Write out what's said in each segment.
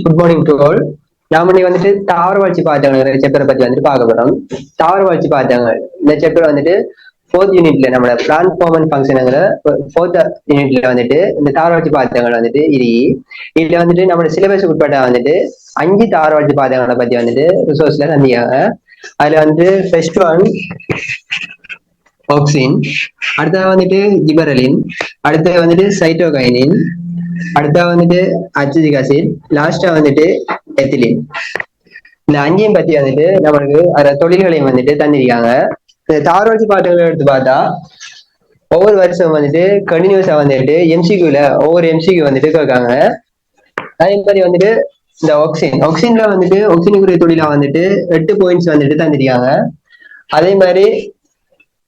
Good morning to all. நாம இன்னைக்கு வந்துட்டு தாவர வளர்ச்சி பாத்திரங்கிற சாப்டரை பத்தி வந்துட்டு பார்க்க போறோம். தாவர வளர்ச்சி பாத்திரங்கள் இந்த சாப்டர் வந்துட்டு ஃபோர்த் யூனிட்ல நம்மளோட பிளான் ஃபார்ம் அண்ட் ஃபங்க்ஷனுங்கிற ஃபோர்த் யூனிட்ல வந்துட்டு இந்த தாவர வளர்ச்சி பாத்திரங்கள் வந்துட்டு இதுல வந்துட்டு நம்மளோட சிலபஸ் உட்பட்ட வந்துட்டு 5 தாவர வளர்ச்சி பாத்திரங்களை பத்தி வந்துட்டு ரிசோர்ஸ்ல தந்திருக்காங்க. அதுல வந்து ஃபர்ஸ்ட் ஒன் ஆக்சின், அடுத்தது வந்துட்டு ஜிபரலின், அடுத்தது வந்துட்டு சைட்டோகைனின், அடுத்தா வந்துட்டு அசிட்டிக் ஆசிட், லாஸ்டா வந்துட்டு எத்திலின். இந்த 5ஐயும் பத்தி வந்துட்டு நம்மளுக்கு அதோட தொழில்களையும் வந்துட்டு தந்திருக்காங்க. இந்த தாவர வளர்ச்சி பாத்திரங்களை எடுத்து பார்த்தா ஒவ்வொரு வருஷம் வந்துட்டு கண்டினியூஸா வந்துட்டு எம்சிக்யூல ஒவ்வொரு எம்சிக்யூ வந்துட்டு கேட்காங்க. அதே மாதிரி வந்துட்டு இந்த ஆக்சின்ல வந்துட்டு ஆக்சினுக்குரிய தொழிலா வந்துட்டு 8 பாயிண்ட்ஸ் வந்துட்டு தந்திருக்காங்க. அதே மாதிரி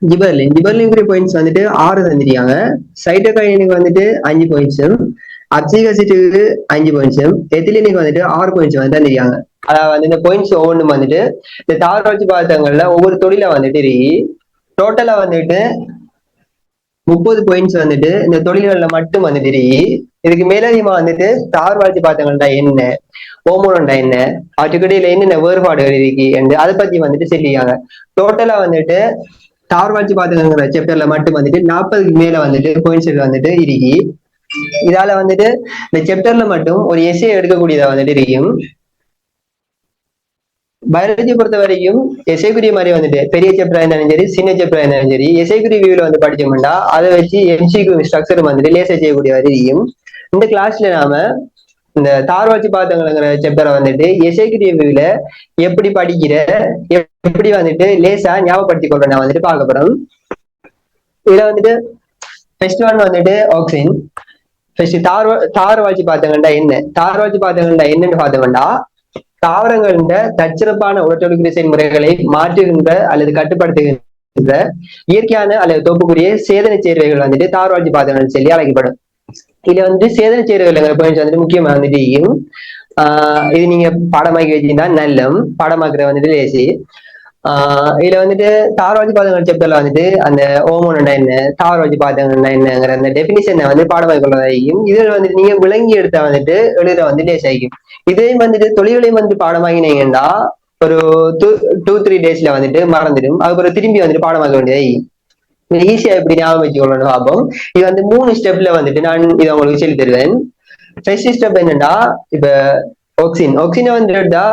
ஜிபர்லினுக்குரிய பாயிண்ட்ஸ் வந்துட்டு 6 தந்திருக்காங்க. சைட்டோகைனுக்கு வந்துட்டு 5 பாயிண்ட்ஸும், அசிட்டிக் ஆசிட்டுக்கு 5 பாயிண்ட்ஸும், எத்திலினுக்கு வந்துட்டு 6 பாயிண்ட்ஸ் வந்து தந்திருக்காங்க. அதாவது வந்து இந்த பாயிண்ட்ஸ் ஒவ்வொன்றும் வந்துட்டு இந்த தாவர வளர்ச்சி பாத்திரங்கள்ல ஒவ்வொரு தொழிலா வந்துட்டு டோட்டலா வந்துட்டு 30 பாயிண்ட்ஸ் வந்துட்டு இந்த தொழில்கள்ல மட்டும் வந்துட்டு இதுக்கு மேலதிகமா வந்துட்டு தாவர வளர்ச்சி பாத்திரங்கள்டா என்ன, ஹோமோன்டா என்ன, அவற்றுக்கிடையில என்னென்ன வேறுபாடுகள் இருக்கு என்று அதை பத்தி வந்துட்டு சொல்லியிருக்காங்க. டோட்டலா வந்துட்டு தாவர வளர்ச்சி பாத்திரங்கிற சாப்டர்ல மட்டும் வந்துட்டு 40க்கு மேல வந்துட்டு பாயிண்ட்ஸ் வந்துட்டு இருக்கு. இதால வந்துட்டு இந்த சாப்டர்ல மட்டும் ஒரு எஸ்ஏ எடுக்கக்கூடியதா வந்துட்டு இருக்கும். பயாலஜி பொறுத்த வரைக்கும் எஸ்ஐக்குரிய மாதிரி வந்துட்டு பெரிய சாப்டரா இருந்தாலும் சரி, சின்ன சாப்டரா இருந்தாலும் சரி, எஸ்ஐக்குரிய வியூல வந்து படிச்சோம்னா அதை வச்சு எம்சிக்கு ஸ்ட்ரக்சர் வந்துட்டு லேசா செய்யக்கூடிய மாதிரி இருக்கும். இந்த கிளாஸ்ல நாம இந்த தாவர வளர்ச்சி பாத்திரங்கிற சாப்டரை வந்துட்டு எஸ்ஐக்குரிய வியூல எப்படி படிக்கிற, எப்படி வந்துட்டு லேசா ஞாபகப்படுத்திக் கொள்ற நான் வந்துட்டு பார்க்க போறோம். இதுல வந்துட்டு ஃபர்ஸ்ட் ஒன் வந்துட்டு ஆக்சின். ஃபர்ஸ்ட் தாவர வளர்ச்சி பாத்திரங்கள்டா என்ன, தாவர வளர்ச்சி பாத்திரங்கள்டா என்னன்னு பார்த்தோம்னா தாவரங்களின் தற்சிறப்பான உடற்தொழில் செயல்முறைகளை மாற்றுகின்ற அல்லது கட்டுப்படுத்துகின்ற இயற்கையான அல்லது தொகுப்புக்குரிய சேதன சேர்வைகள் வந்துட்டு தாவர வளர்ச்சி பாத்திரங்கள் சொல்லி அழைக்கப்படும். இதுல வந்து சேதன சேர்வைகள் பாயிண்ட்ஸ் வந்துட்டு முக்கியமா வந்துட்டு இது நீங்க பாடமாக்கி வச்சிருந்தா நல்லம், பாடமாக்குற வந்துட்டு லேசி. இதுல வந்துட்டு தாவர வளர்ச்சி பாத்திரங்கள் சாப்டர்ல வந்துட்டு அந்த ஹோமோன்டா என்ன, தாவர வளர்ச்சி பாத்திரங்கள்னா என்னங்கிற அந்த டெபினிஷனை வந்து பாடமாக்கி கொள்ளதாகும். இதுல வந்துட்டு நீங்க விளங்கி எடுத்தா வந்துட்டு எழுத வந்து லேஸ் ஆகிக்கும். இதையும் வந்துட்டு தொழில்களையும் வந்து பாடமாகினீங்கன்னா ஒரு 2-3 டேஸ்ல வந்துட்டு மறந்துடும். அதுக்கப்புறம் திரும்பி வந்துட்டு பாடமாக்க வேண்டியது ஈஸியா எப்படி ஞாபகம் வச்சுக்கொள்ளணும் பார்ப்போம். இது வந்து 3 ஸ்டெப்ல வந்துட்டு நான் இதை உங்களுக்கு சொல்லி தருவேன். ஃபர்ஸ்ட் ஸ்டெப் என்னன்னா, இப்ப ஆக்சினை வந்து எடுத்தா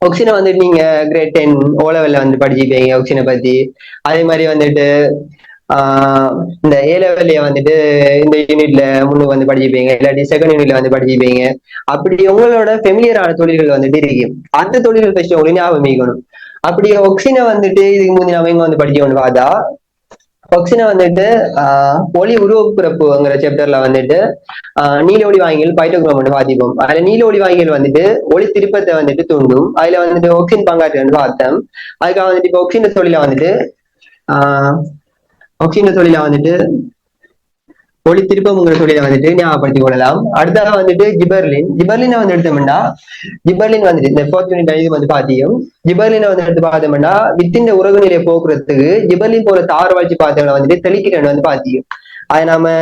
ஆக்சினை வந்துட்டு நீங்க கிரேட் 10 ஓலெவல்ல வந்து படிச்சுப்பீங்க ஆக்சினை பத்தி. அதே மாதிரி வந்துட்டு இந்த ஏ லெவல்ல வந்துட்டு இந்த யூனிட்ல முன்னுக்கு வந்து படிச்சுப்பீங்க, இல்லாட்டி செகண்ட் யூனிட்ல வந்து படிச்சுப்பீங்க. அப்படி உங்களோட ஃபெமிலியரான தொழில்கள் வந்துட்டு இருக்கு, அந்த தொழில்கள் ஃபர்ஸ்ட் உங்களுக்கு ஞாபகம் வைக்கணும். அப்படி ஆக்சினை வந்துட்டு இதுக்கு முந்தைய நம்ம இங்க வந்து படிக்கணும்னு பார்த்தா ஆக்சினை வந்துட்டு ஒளி உருவப்பிறப்புங்கிற சாப்டர்ல வந்துட்டு நீல ஒளி வாங்கிகள் பைட்டோகிராம் பார்த்திப்போம். அதுல நீல ஒளி வாங்கிகள் வந்துட்டு ஒளி திருப்பத்தை வந்துட்டு தூண்டும். அதுல வந்துட்டு ஆக்சின் பங்காற்று பார்த்தோம். அதுக்காக வந்துட்டு இப்போ ஆக்சின் தொழில வந்துட்டு ஒளி திருப்பம்ங்கிற தொழிலை வந்துட்டு ஞாபகப்படுத்திக் கொள்ளலாம். அடுத்ததாக வந்துட்டு ஜிபர்லினை வந்து எடுத்தோம்னா ஜிபர்லின் வந்துட்டு இந்த 4th யூனிட் இது வந்து பாத்தியும். ஜிபர்லினை வந்து எடுத்து பார்த்தோம்னா வித்தின் உறவு நிலையை போக்குறதுக்கு ஜிபர்லின் போல தாவர வளர்ச்சி பாத்திரங்களை வந்துட்டு தெளிக்கிறன்னு வந்து பாத்தியும். அதை நாம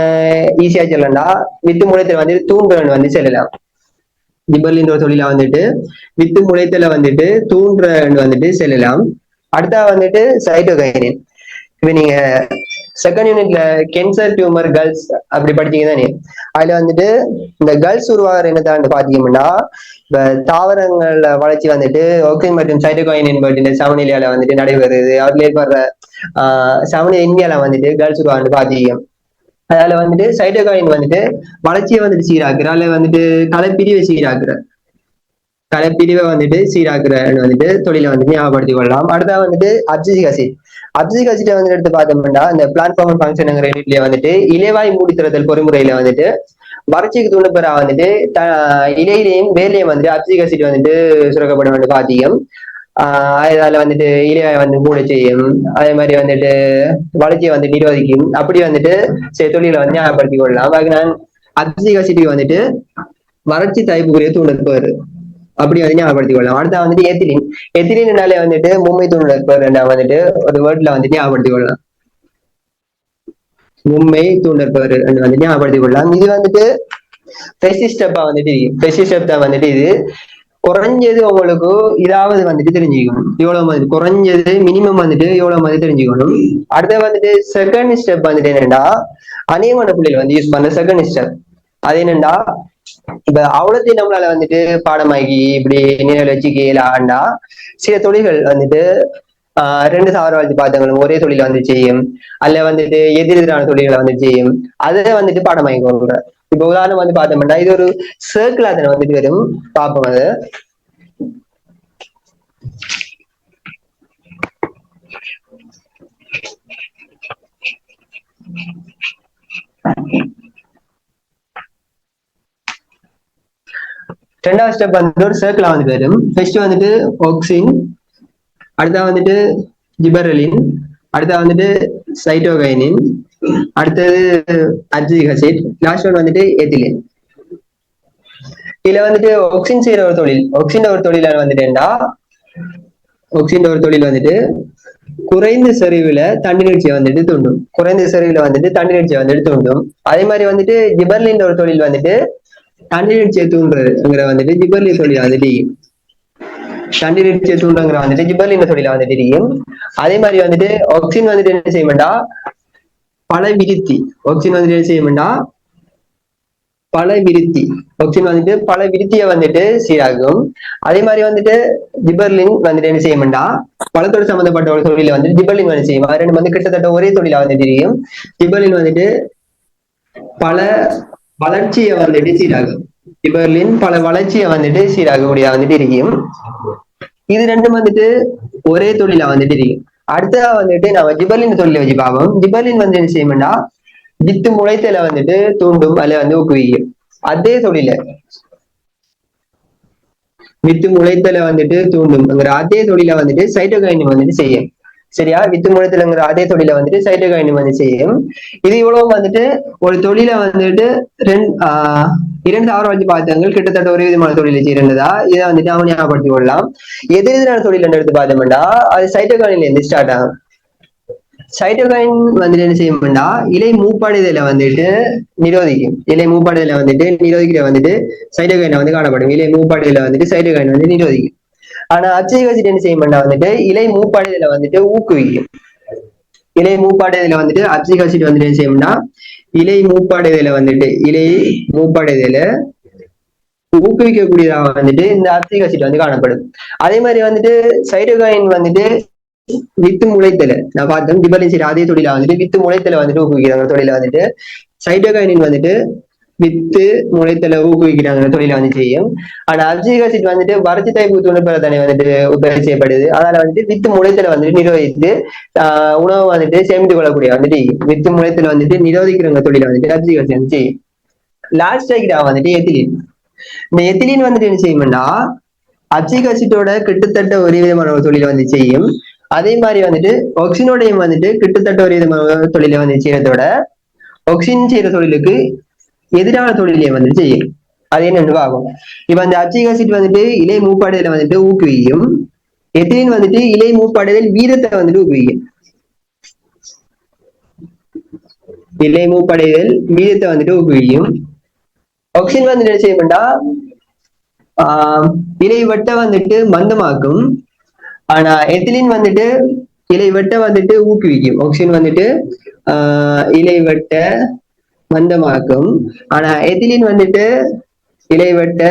ஈஸியா சொல்லலாம், வித்து முளைத்தல வந்துட்டு தூண்டுறன்னு வந்து சொல்லலாம். ஜிபர்லின் தொழில வந்துட்டு வித்து முளைத்தல வந்துட்டு தூண்டுறன்னு வந்துட்டு சொல்லலாம். அடுத்தா வந்துட்டு சைட்டோகைனின். இப்ப நீங்க செகண்ட் யூனிட்ல கேன்சர் டியூமர் கேர்ள்ஸ் அப்படி படிச்சீங்க தானே, அதுல வந்துட்டு இந்த கேர்ள்ஸ் உருவாகிற என்னதான் பாத்தீங்கன்னா இப்ப தாவரங்கள்ல வளர்ச்சி வந்துட்டு ஆக்சின் மற்றும் சைட்டோகைனின் இந்த சமநிலையால வந்துட்டு நடைபெறுது. அதுல ஏற்படுற சமநிலை இந்தியால வந்துட்டு கேர்ள்ஸ் உருவாக பாத்தீங்க. அதுல வந்துட்டு சைட்டோகைனின் வந்துட்டு வளர்ச்சியை வந்துட்டு சீராக்குற, அதுல வந்துட்டு கலைப்பிரிவை வந்துட்டு சீராக்குறன்னு வந்துட்டு தொழிலை வந்துட்டு ஞாபகப்படுத்திக் கொள்ளலாம். அடுத்தா வந்துட்டு அசிட்டிக் ஆசிட் வந்து எடுத்து பார்த்தோம்னா இந்த பிளாட்ஃபார்ம் ஃபங்க்ஷனுங்கிற யூனிட்லயே வந்துட்டு இலைவாய் மூடித்திறத்தல் பொறிமுறையில வந்துட்டு வறட்சிக்கு தூண்டுபெறா வந்துட்டு இலையிலையும் வேலையும் வந்துட்டு அசிட்டிக் ஆசிட் வந்துட்டு சுரக்கப்படும் வந்து பாத்தியம். அதனால வந்துட்டு இலைவாய் வந்து மூட செய்யும், அதே மாதிரி வந்துட்டு வளர்ச்சியை வந்து நிரோதிக்கும். அப்படி வந்துட்டு சில தொழிலை வந்து ஞாபகப்படுத்திக் கொள்ளலாம். அதுக்கு நான் அசிட்டிக் ஆசிட்டுக்கு வந்துட்டு வறட்சி தயப்புக்குரிய தூண்டுபவர் அப்படி வந்து ஞாபகப்படுத்திக் கொள்ளலாம். அடுத்த வந்துட்டு எத்திலினாலே வந்துட்டு மும்மை தூண்டுபவர் வந்துட்டு ஒரு வேர்ட்ல வந்துட்டு ஞாபகப்படுத்திக் கொள்ளலாம், மும்மை தூண்டுபவர் வந்துட்டு ஞாபகப்படுத்திக் கொள்ளலாம். இது வந்துட்டு ஃபர்ஸ்ட் ஸ்டெப்பா வந்துட்டு ஃபர்ஸ்ட் ஸ்டெப் தான் வந்துட்டு இது. குறைஞ்சது உங்களுக்கு இதாவது வந்துட்டு தெரிஞ்சுக்கணும் இவ்வளவு மாதிரி, குறைஞ்சது மினிமம் வந்துட்டு இவ்வளவு மாதிரி தெரிஞ்சுக்கணும். அடுத்து வந்துட்டு செகண்ட் ஸ்டெப் வந்துட்டு என்னன்னா அநேகமான புள்ளிகள் வந்து யூஸ் பண்ண செகண்ட் ஸ்டெப். அது என்னன்னா இப்ப அவ்வளோத்தையும் நம்மளால வந்துட்டு பாடமாக்கி இப்படி நினைவில் வச்சுக்கலாம்டா சில தொழில்கள் வந்துட்டு ரெண்டு சாவரவாழ்ச்சி பாத்தவங்களும் ஒரே தொழில வந்து செய்யும், அல்ல வந்துட்டு எதிரெதிரான தொழில்களை வந்து செய்யும். அதை வந்துட்டு பாடமாக்கி கொடுக்குற. இப்ப உதாரணம் வந்து பார்த்தோம்னா இது ஒரு சர்க்கிள் அதனை வந்துட்டு வரும் பார்ப்போம். அது ரெண்டாவது ஸ்டெப் வந்துட்டு ஒரு சர்க்கிளா வந்து வரும். ஃபர்ஸ்ட் வந்துட்டு ஆக்சின், அடுத்தா வந்துட்டு ஜிபரலின், அடுத்தா வந்துட்டு சைட்டோகைனின், அடுத்தது அஜிக் அசிட், லாஸ்ட் ஒன் வந்துட்டு எத்திலின். இதுல வந்துட்டு ஒக்சின் செய்யற ஒரு தொழில், ஒக்சின் ஒரு தொழில வந்துட்டேன்டா ஒக்சின் ஒரு தொழில் வந்துட்டு குறைந்த செறிவுல தண்ணீர்ச்சியை வந்துட்டு தூண்டும், குறைந்த செறிவுல வந்துட்டு தண்ணீர்ச்சியை வந்துட்டு தூண்டும். அதே மாதிரி வந்துட்டு ஜிபர்லின் ஒரு தொழில் வந்துட்டு தண்ணீர்ச்சியை தூண்டுறதுங்கிற வந்துட்டு ஜிபர்லின் தொழில வந்துட்டு தண்ணீர்ச்சியை தூண்டுங்கிற வந்துட்டு ஜிபர்லின் தொழில வந்துட்டு தெரியும். அதே மாதிரி வந்துட்டு ஆக்சின் வந்துட்டு என்ன செய்யணும்டா பல விருத்தி, ஆக்சின் வந்துட்டு என்ன செய்யணும்டா பல விருத்தி, ஆக்சின் வந்துட்டு பல விருத்தியை வந்துட்டு சீராகும். அதே மாதிரி வந்துட்டு ஜிபர்லின் வந்துட்டு என்ன செய்யணும்டா பழத்தோடு சம்பந்தப்பட்ட ஒரு தொழில வந்துட்டு ஜிபர்லின் வந்து செய்யும். அது ரெண்டு வந்து கிட்டத்தட்ட ஒரே தொழிலா வந்து தெரியும். ஜிபர்லின் வந்துட்டு பல வளர்ச்சியை வந்துட்டு சீராகும், ஜிபர்லின் பல வளர்ச்சியை வந்துட்டு சீராகக்கூடிய வந்துட்டு இருக்கும். இது ரெண்டும் வந்துட்டு ஒரே தொழிலா வந்துட்டு இருக்கும். அடுத்ததா வந்துட்டு நம்ம ஜிபர்லின் தொழில வச்சு பார்ப்போம். ஜிபர்லின் வந்து என்ன செய்யும்னா வித்து முளைத்தல வந்துட்டு தூண்டும் அல்ல வந்து ஊக்குவிக்கும். அதே தொழில வித்து முளைத்தல வந்துட்டு தூண்டும்ங்கிற அதே தொழில வந்துட்டு சைட்டோகைனின் வந்துட்டு செய்யும். சரியா, வித்து முளைத்தலுங்கிற அதே தொழில வந்துட்டு சைட்டோகைனின் வந்து செய்யும். இது இவ்வளவு வந்துட்டு ஒரு தொழில வந்துட்டு இரண்டு ஆரோக்கிய பாத்திரங்கள் கிட்டத்தட்ட ஒரு விதமான தொழிலை செய்யறதா இதை வந்துட்டு அவன் ஞாபகப்படுத்திக் கொள்ளலாம். எதிரெதிரான தொழில் எடுத்து பார்த்தோம்னா அது சைட்டோகைனின்ல இருந்து ஸ்டார்ட் ஆகும். சைட்டோகைன் வந்துட்டு என்ன செய்யும்னா இலை மூப்படைதல வந்துட்டு நிரோதிக்கும், இலை மூப்படைதல வந்துட்டு நிரோதிக்கிற வந்துட்டு சைட்டோகைன் வந்து காணப்படும். இலை மூப்படைதல வந்துட்டு சைட்டோகைன் வந்து நிரோதிக்கும். ஆனா அச்சிக் அசிட் என்ன செய்யும்னா வந்துட்டு இலை மூப்படைதல வந்துட்டு ஊக்குவிக்கும். இலை மூப்படைதல வந்துட்டு அச்சிக் அசிட் வந்துட்டு என்ன செய்யும்னா இலை மூப்படைதல வந்துட்டு இலை மூப்படைதல ஊக்குவிக்கக்கூடியதாக வந்துட்டு இந்த அச்சிக் அசிட் வந்து காணப்படும். அதே மாதிரி வந்துட்டு சைட்டோகைன் வந்துட்டு வித்து முளைத்தல நான் பார்த்தேன் ஜிபர்லின் செய்யற அதே தொழில வந்துட்டு வித்து முளைத்தல வந்துட்டு ஊக்குவிக்கிறாங்க தொழில வந்துட்டு. சைட்டோகைனின் வந்துட்டு வித்து முளைத்தல ஊக்குவிக்கிறாங்க தொழில வந்து செய்யும். ஆனா அப்சிக் அசிட் வந்துட்டு வறட்சி தைப்பு துணுப்பதனை வந்துட்டு உற்பத்தி செய்யப்படுது. அதனால வந்துட்டு வித்து முளைத்தல வந்துட்டு நிரோதித்து உணவு வந்துட்டு சேமித்து கொள்ளக்கூடிய வந்துட்டு வித்து முளைத்தல வந்துட்டு நிரோதிக்கிறவங்க தொழில வந்துட்டு அப்சிக் அசிட் வந்து செய்யும். லாஸ்ட் வந்துட்டு எத்திலின். இந்த எத்திலின் வந்துட்டு என்ன செய்யும்னா அப்சிக் அசிட்டோட கிட்டத்தட்ட ஒரே விதமான ஒரு தொழில வந்து செய்யும். அதே மாதிரி வந்துட்டு ஒக்சினோடையும் வந்துட்டு கிட்டத்தட்ட ஒரு விதமான தொழிலை வந்து செய்யறதோட ஒக்சின் செய்யற தொழிலுக்கு எதிரான தொழிலையும் வந்துட்டு செய்யும். அது என்னன்னு ஆகும். இப்ப அந்த அச்சிக் அசிட் வந்துட்டு இலை மூப்பாடுதல வந்துட்டு ஊக்குவிக்கும், எத்திலின் வந்துட்டு இலை மூப்பாடுதல் வீதத்தை வந்துட்டு ஊக்குவிக்கும். இலை மூப்படைதல் வீதத்தை வந்துட்டு ஊக்குவிக்கும். ஒக்சின் வந்துட்டு என்ன செய்யும்டா இலை வட்ட வந்துட்டு மந்தமாக்கும். ஆனா எத்திலின் வந்துட்டு இலை வெட்ட வந்துட்டு ஊக்குவிக்கும். ஆக்சிஜன் வந்துட்டு இலை வெட்ட மந்தமாக்கும். ஆனா எத்திலின் வந்துட்டு இலை வெட்ட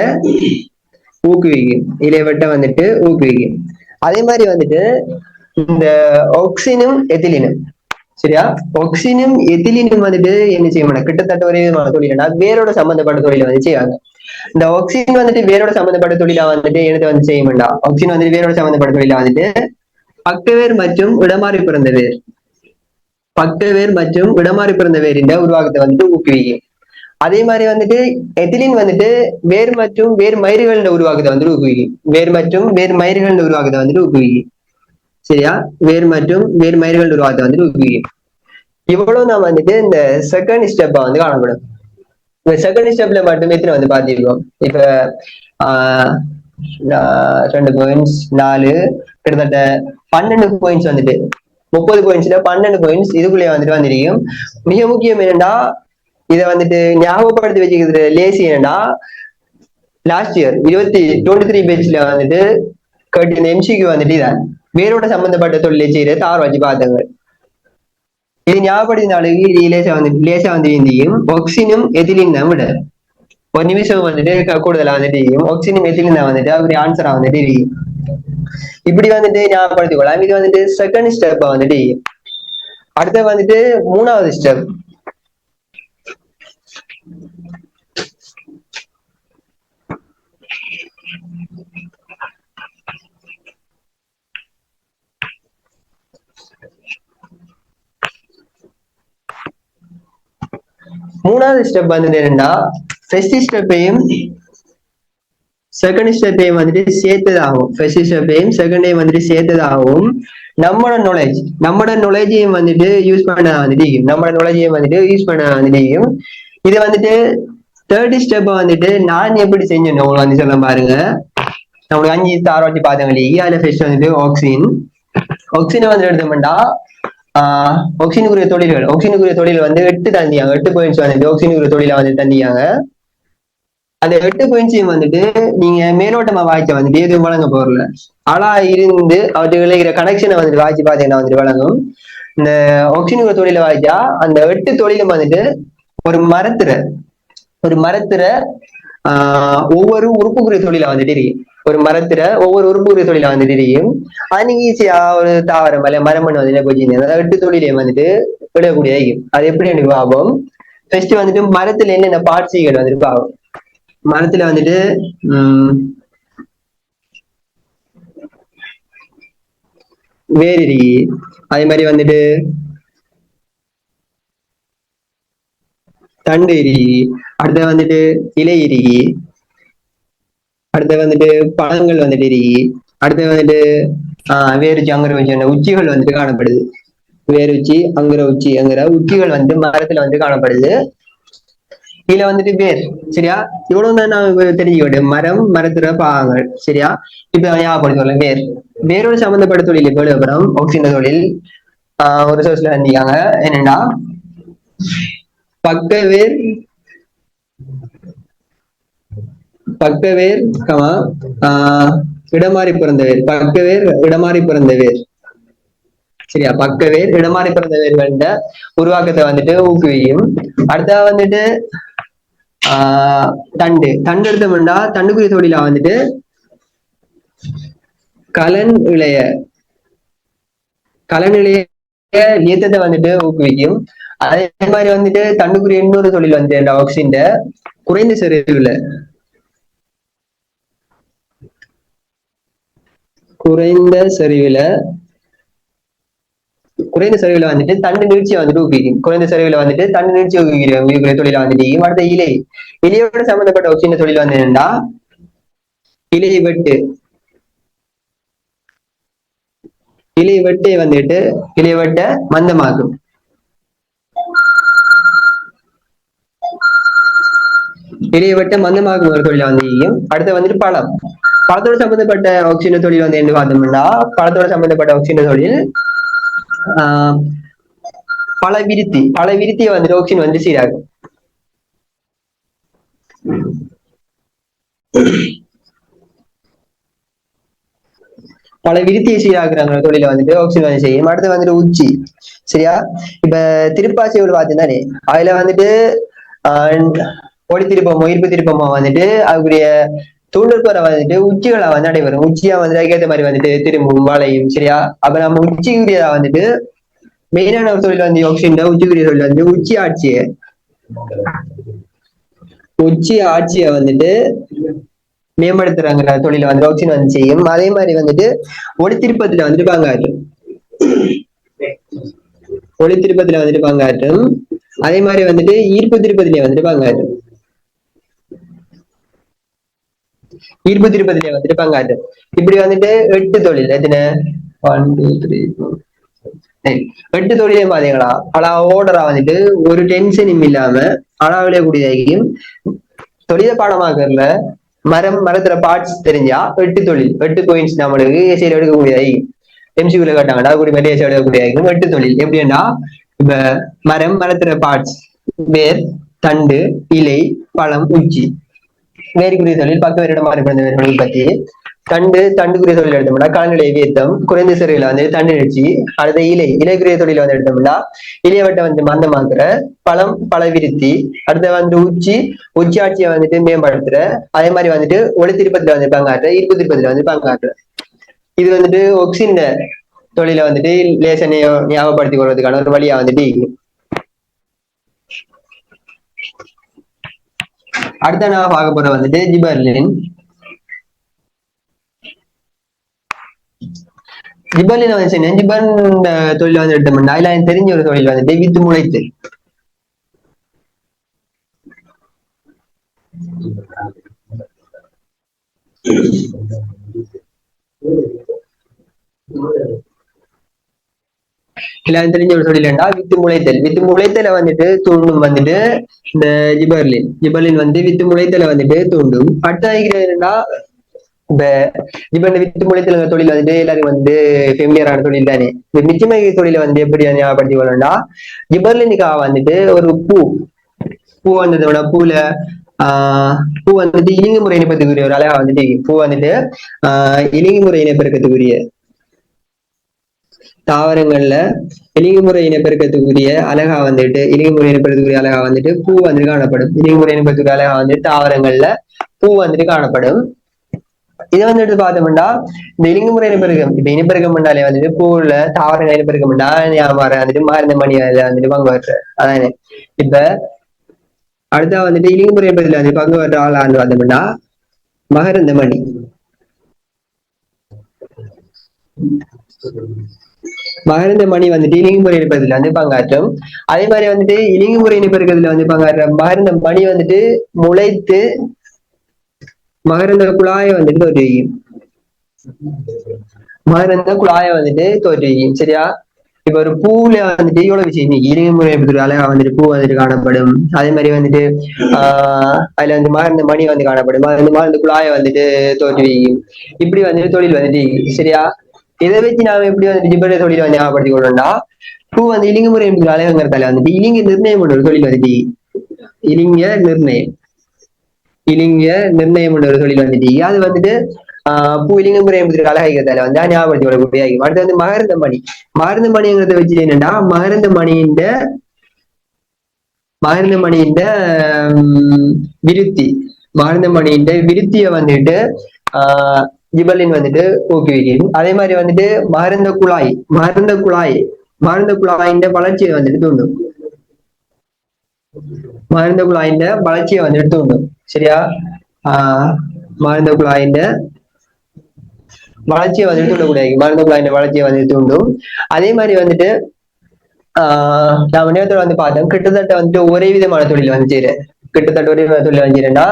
ஊக்குவிக்கும், இலை வெட்ட வந்துட்டு ஊக்குவிக்கும். அதே மாதிரி வந்துட்டு இந்த ஆக்சினும் எத்திலினும் சரியா, ஆக்சினும் எத்திலினும் வந்துட்டு என்ன செய்யணும் கிட்டத்தட்ட ஒரே விதமான தொழில்னா வேரோட சம்பந்தப்பட்ட தொழிலை வந்து செய்வாங்க. இந்த ஆக்சிஜன் வந்துட்டு வேரோட சம்பந்தப்பட்ட தொழிலா வந்துட்டு எனக்கு வந்து செய்ய வேண்டாம். ஆக்சிஜன் வந்துட்டு வேரோட சம்பந்தப்பட்ட தொழிலா வந்துட்டு பக்கவேர் மற்றும் இடமாறி பிறந்த வேர், பக்கவேர் மற்றும் இடமாறி பிறந்த வேரின் உருவாக்கத்தை வந்துட்டு ஊக்குவிக்கும். அதே மாதிரி வந்துட்டு எத்திலின் வந்துட்டு வேர் மற்றும் வேர் மயிர்கள உருவாக்கத்தை வந்துட்டு ஊக்குவிக்கும். வேர் மற்றும் வேர் மயிர்கள உருவாக்கத்தை வந்துட்டு ஊக்குவிக்கும். சரியா, வேர் மற்றும் வேர் மயிர்கள் உருவாக்கத்தை வந்துட்டு ஊக்குவிக்கும். இவ்வளவு நான் வந்துட்டு இந்த செகண்ட் ஸ்டெப்பா வந்து காணப்படும். இந்த செகண்ட் ஸ்டெப்ல மட்டுமே வந்து பாத்திருக்கோம். இப்ப 2 பாயிண்ட்ஸ் 4 கிட்டத்தட்ட 12 பாயிண்ட்ஸ் வந்துட்டு 30 பாயிண்ட்ஸ்ல 12 பாயிண்ட்ஸ் இதுக்குள்ளே வந்துட்டு வந்திருக்கும். மிக முக்கியம் என்னன்னா இதை வந்துட்டு ஞாபகப்படுத்தி வச்சுக்கிறது லேசி என்னன்னா லாஸ்ட் இயர் 23 பேஜ்ல வந்துட்டு கேட்டு எம்சிக்கு வந்துட்டு இதான் வேரோட சம்பந்தப்பட்ட தொழிலை செய்யற தார் வச்சு பார்த்தாங்க. இது ஞாபகப்படுத்தினாலும் லேசா வந்து இந்தியும் ஒக்சினும் எதிலின் தான் விட ஒரு நிமிஷம் வந்துட்டு கூடுதலா வந்துட்டு ஒக்சினும் எதிலின் தான் வந்துட்டு அப்படி ஆன்சரா வந்துட்டு இப்படி வந்துட்டு ஞாபகப்படுத்திக் கொள்ளலாம். இது வந்துட்டு செகண்ட் ஸ்டெப் வந்துட்டு அடுத்த வந்துட்டு மூணாவது ஸ்டெப். மூணாவது ஸ்டெப் வந்துட்டு என்னன்னா ஃபர்ஸ்ட் ஸ்டெப்பையும் செகண்ட் ஸ்டெப்பையும் வந்துட்டு சேர்த்ததாகும். ஃபர்ஸ்ட் ஸ்டெப்பையும் செகண்ட் வந்துட்டு சேர்த்ததாகவும் நம்மளோட நாலேஜையும் வந்துட்டு யூஸ் பண்ண வந்துட்டு நம்மளோட நாலேஜையும் வந்துட்டு யூஸ் பண்ண வந்துட்டு இது வந்துட்டு தேர்ட் ஸ்டெப் வந்துட்டு நான் எப்படி செஞ்சேன் உங்களுக்கு வந்து சொல்ல பாருங்க. நம்மளுக்கு 5 தார் வச்சு பார்த்தாங்க. அதுல ஃபர்ஸ்ட் வந்துட்டு ஆக்சினை வந்து எடுத்தோம்னா ஆக்சினுக்குரிய தொழில் வந்து 8 தந்தியாங்க. 8 பாயிண்ட்ஸ் வந்துட்டு ஆக்சினுக்குரிய தொழிலை வந்து தந்தியாங்க. அந்த 8 பாயிண்ட்ஸையும் வந்துட்டு நீங்க மேலோட்டமா வாய்ச்ச வந்துட்டு எதுவும் வழங்க போறல ஆளா இருந்து அவருக்கு விளைகிற கனெக்ஷனை வந்துட்டு வாய்ச்சி பார்த்தீங்கன்னா வந்துட்டு வழங்கும். இந்த ஆக்சினுக்குரிய தொழிலை வாய்ச்சா அந்த 8 தொழிலும் வந்துட்டு ஒரு மரத்துல ஒவ்வொரு உறுப்புக்குரிய தொழிலை வந்துட்டு இருக்கு. ஒரு மரத்துல ஒவ்வொரு உறுப்புக்குரிய தொழிலை வந்துட்டு இருக்கும். அது நீங்க ஈஸியா ஒரு தாவரம் மரமண் வந்துட்டு போச்சு 8 தொழிலையும் வந்துட்டு விடக்கூடிய அது எப்படி எனக்கு ஆகும். ஃபர்ஸ்ட் வந்துட்டு மரத்துல என்னென்ன பார்ட்ஸிகள் வந்துட்டு ஆகும். மரத்துல வந்துட்டு வேர் இருக்கு. அதே மாதிரி வந்துட்டு தண்டு இருக்கு. அடுத்த வந்துட்டு இலை இருக்கு. அடுத்த வந்துட்டு பழங்கள் வந்துட்டு இருக்கு. அடுத்து வந்துட்டு வேருச்சி அங்குற வச்சு உச்சிகள் வந்துட்டு காணப்படுது. வேருச்சி அங்குற உச்சிகள் வந்து மரத்துல வந்து காணப்படுது. இதுல வந்துட்டு வேர் சரியா இவ்வளவு தான் நான் தெரிஞ்சுக்கிட்டு மரத்துல பாகங்கள் சரியா. இப்ப ஞாபகப்படுத்த வேரோட சம்பந்தப்பட்ட தொழில் இப்ப அப்புறம் ஆக்சிஜன் தொழில் ஒரு சோர்ஸ்ல வந்திருக்காங்க. என்னன்னா பக்கவேர் இடமாறி பிறந்த வேர். பக்கவேர் இடமாறி பிறந்த வேர் சரியா. பக்கவேர் இடமாறி பிறந்த வேர்கள்ட உருவாக்கத்தை வந்துட்டு ஊக்குவிக்கும். அடுத்த வந்துட்டு தண்டு எடுத்தோம்னா தண்டுக்குரிய தொழிலா வந்துட்டு கலன் இளைய நியத்தத்தை வந்துட்டு ஊக்குவிக்கும். அதே மாதிரி வந்துட்டு தண்டுக்குரிய இன்னொரு தொழில் வந்து ஆக்சிஜன் குறைந்த செறிவுல வந்துட்டு தண்டு நீட்சியை வந்துட்டு ஊக்குவிக்கும். குறைந்த செறிவுல வந்துட்டு தண்டு நீட்சி ஊக்குவிக்கிற தொழில வந்துட்டு அடுத்த இலையோட சம்பந்தப்பட்ட ஒரு சின்ன தொழில் வந்து என்னன்னா இலை வெட்ட மந்தமாக்கும். ஒரு தொழில வந்து அடுத்த வந்துட்டு பழத்தோட சம்பந்தப்பட்ட ஆக்சிஜன் தொழில் வந்து என்ன பார்த்தோம்னா பழத்தோட சம்பந்தப்பட்ட ஆக்சிஜன் தொழில் பல விருத்தியை வந்துட்டு ஆக்சிஜன் வந்து சீராகும். பல விருத்தியை சீராக்குறாங்க தொழில வந்துட்டு ஆக்சிஜன் வந்து செய்யும். அடுத்து வந்துட்டு உச்சி சரியா. இப்ப திருப்பாச்சி பார்த்தீங்கன்னா அதுல வந்துட்டு ஒளி திருப்பமோ ஈர்ப்பு திருப்பமோ வந்துட்டு அதுக்குரிய தூண்டல் போற வந்துட்டு உச்சிகளை வந்து நடைபெறும். உச்சியா வந்து அதுக்கேற்ற மாதிரி வந்துட்டு திரும்பும் வளையும் சரியா. அப்ப நம்ம உச்சிக்குரியதா வந்துட்டு மெயினான ஒரு தொழில் வந்து ஆக்சிஜன் உச்சிக்குரிய தொழில் வந்து உச்சி ஆட்சியை வந்துட்டு மேம்படுத்துறாங்க தொழில வந்து ஆக்சிஜன் வந்து செய்யும். அதே மாதிரி வந்துட்டு ஒளித்திருப்பத்துல வந்துட்டு பங்காற்றும். அதே மாதிரி வந்துட்டு ஈர்ப்பு திருப்பத்திலே வந்துட்டு பங்காற்றும். இப்படி வந்துட்டு 8 தொழில் எத்தனை 1 2 3 4 8 தொழிலையும் பாத்தீங்களா ஆனா ஓர்டரா வந்துட்டு ஒரு டென்ஷனும் இல்லாம அளவுல கூடிய தொழில பாடமாக்கல மரத்துல பார்ட்ஸ் தெரிஞ்சா 8 தொழில் 8 பாயிண்ட்ஸ் நம்மளுக்கு ஏசியில எடுக்கக்கூடிய எம்சியூல கேட்டாங்கன்னா கூடிய மாதிரி ஏசியில எடுக்கக்கூடிய 8 தொழில் எப்படின்னா இப்ப மரத்துல பார்ட்ஸ் வேர் தண்டு, இலை, பழம், உச்சி. வேறுகுறிய தொழில் பக்க வருடம் மாறுபடுந்த வேறுகளை பற்றி. தண்டுக்குரிய தொழில் எடுத்தோம்னா கால்நிலை வீத்தம் குறைந்த சிறையில வந்து தண்டு நிகழ்ச்சி. அடுத்த இலைக்குரிய தொழில வந்து எடுத்தோம்னா இலையவட்டை வந்து மந்தமாக்குற, பழம் பல விருத்தி. அடுத்த வந்து உச்சி ஆட்சியை வந்துட்டு மேம்படுத்துற, அதே மாதிரி வந்துட்டு ஒளி திருப்பத்துல வந்து பங்காற்ற, இருப்பு திருப்பத்துல வந்து பங்காற்ற. இது வந்துட்டு ஒக்சின் தொழில வந்துட்டு லேசனையோ ஞாபகப்படுத்திக் கொள்வதற்கான ஒரு வழியா வந்துட்டு அடுத்த நான் பார்க்க போற வந்துட்டு ஜிபர்லின். ஜிபர்லின் வந்து ஜிபர்ன் தொழில வந்து எடுத்தோம்னா இல்ல எனக்கு தெரிஞ்ச ஒரு தொழில் வந்துட்டு வித்து முளைத்து. எல்லாரும் தெரிஞ்ச ஒரு தொழில் ஏண்டா வித்து முளைத்தல வந்துட்டு தூண்டும் வந்துட்டு இந்த ஜிபர்லின் வந்து வித்து முளைத்தல வந்துட்டு தூண்டும். அடுத்தா இப்ப ஜிபர்லின் வித்து முளைத்தல தொழில் வந்துட்டு எல்லாரும் வந்து ஃபெமிலியரான தொழில் தானே. இந்த நிச்சயமை தொழில வந்து எப்படி ஞாபகப்படுத்தி கொள்ளணும்னா ஜிபர்லினுக்காக வந்துட்டு ஒரு பூ வந்ததோட பூ வந்துட்டு இலிங்கு முறை இணைப்பதுக்குரிய ஒரு அழகா வந்துட்டு பூ வந்துட்டு இலிங்கு முறை இணைப்பெருக்கத்துக்குரிய தாவரங்கள்ல இலிங்குமுறை இனப்பெருக்கத்துக்குரிய அழகா வந்துட்டு பூ வந்துட்டு காணப்படும். இலிங்குமுறை இனப்பெருக்கத்துக்கு அழகா வந்துட்டு தாவரங்கள்ல பூ வந்துட்டு காணப்படும். இதை வந்துட்டு பார்த்தோம்னா இந்த இலிங்குமுறை இனப்பெருக்கம் இப்ப இனப்பெருக்கம் பண்ணாலே வந்துட்டு பூவுல தாவரங்கள் இனப்பெருக்கம் பண்ணா வந்துட்டு மருந்த மணி வந்துட்டு பங்கு வர்ற அதானே. இப்ப அடுத்தா வந்துட்டு இலிங்குமுறை இனப்பெருக்கத்துல வந்து பங்கு வர்ற ஆளான்னு பார்த்தோம்னா மகரந்த மணி. மகரந்த மணி வந்துட்டு இலிங்குமுறை இணைப்பதுல வந்து பங்காற்றும். அதே மாதிரி வந்துட்டு இலிங்குமுறை இணைப்பெருக்கத்துல வந்து பங்காற்ற மகரந்த மணி வந்துட்டு முளைத்து மகரந்த குழாயை வந்துட்டு தோற்றுவிக்கும். மகரந்த குழாயை வந்துட்டு தோற்றுவிக்கும். சரியா? இப்ப ஒரு பூல வந்துட்டு எவ்வளவு விஷயம் இலிங்குமுறை இணைப்பதற்கு அழகா வந்துட்டு பூ வந்துட்டு காணப்படும். அதே மாதிரி வந்துட்டு அதுல வந்து மகரந்த மணி வந்து காணப்படும். மகரந்த குழாயை வந்துட்டு தோற்றுவிக்கும். இப்படி வந்துட்டு தொழில் வந்துட்டு சரியா? இதை வச்சு நாம எப்படி வந்துட்டு ஜிபர்லின் தொழில வந்து ஞாபகப்படுத்திக் கொள்ளணும்னா பூ வந்து இலிங்குமுறை என்பது அழகுங்கிறதால வந்துட்டு இலிங்க நிர்ணயம் என்ற ஒரு தொழில் வந்துட்டு இலிங்க நிர்ணயம் என்ற ஒரு தொழில் வந்துட்டு அது வந்துட்டு பூ இலிங்குமுறை என்பதற்கு அழகாகிறதால வந்து ஞாபகப்படுத்திக் கொள்ளக்கூடிய. அடுத்து வந்து மகரந்த மணிங்கிறத வச்சு என்னன்னா மகரந்த மணியின் விருத்திய வந்துட்டு ஜிபர்லின் வந்துட்டு ஊக்குவிக்கும். அதே மாதிரி வந்துட்டு மகரந்த குழாயின் வளர்ச்சியை வந்துட்டு தூண்டும். மகரந்த குழாயின் வளர்ச்சியை வந்துட்டு தூண்டும். சரியா? மகரந்த குழாயின் வளர்ச்சியை வந்துட்டு தூண்டக்கூடாது. மகரந்த குழாயின் வளர்ச்சியை வந்துட்டு தூண்டும். அதே மாதிரி வந்துட்டு நான் நேரத்தோட வந்து பார்த்தேன் கிட்டத்தட்ட வந்துட்டு ஒரே விதமான தொழில் வந்து செய்யறேன். கிட்டத்தட்ட ஒரே விதமான தொழில் வந்து செய்யறேன்னா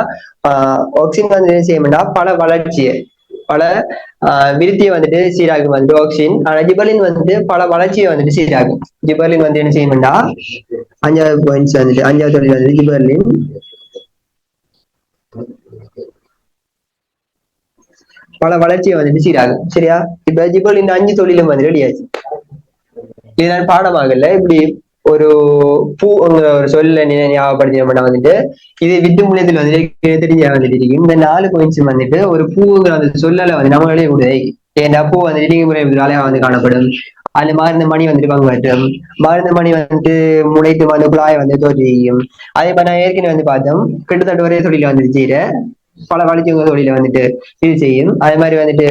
ஆக்சின் வந்து என்ன செய்யணும்னா பல விருத்தியை வந்துட்டு சீராகும் வந்துட்டு ஆக்சின். ஆனா ஜிபர்லின் வந்துட்டு பல வளர்ச்சியை வந்துட்டு சீராகும். ஜிபர்லின் வந்து என்ன செய்யணும்னா 5வது பாயிண்ட்ஸ் வந்துட்டு 5வது தொழில் வந்துட்டு ஜிபர்லின் பல வளர்ச்சியை வந்துட்டு சீராகும். சரியா? இப்ப ஜிபர்லின் 5 தொழிலும் வந்துட்டு வெளியாச்சு. இதனால் பாடமாகல இப்படி ஒரு பூங்கிற ஒரு சொல்ல ஞாபகப்படுத்தி வந்துட்டு இது வித்து மூலியத்தில் வந்துட்டு தெரிஞ்ச வந்துட்டு இருக்கு. இந்த 4 பாயிண்ட்ஸ் வந்துட்டு ஒரு பூங்கிற அந்த சொல்லல வந்து நம்மளாலே கூடாது. ஏன்னா பூ வந்து இலிங்குமுறை அழகா வந்து காணப்படும். அந்த மகரந்த மணி வந்துட்டு பங்காற்றும். மகரந்த மணி வந்துட்டு முளைத்து வந்து குழாயை வந்து தோற்றுவிக்கும். அதே மாதிரி நான் ஏற்கனவே வந்து பார்த்தோம் கிட்டத்தட்ட ஒரே தொழில வந்துட்டு செய்யற பல வளர்ச்சிங்கிற தொழில வந்துட்டு இது செய்யும். அதே மாதிரி வந்துட்டு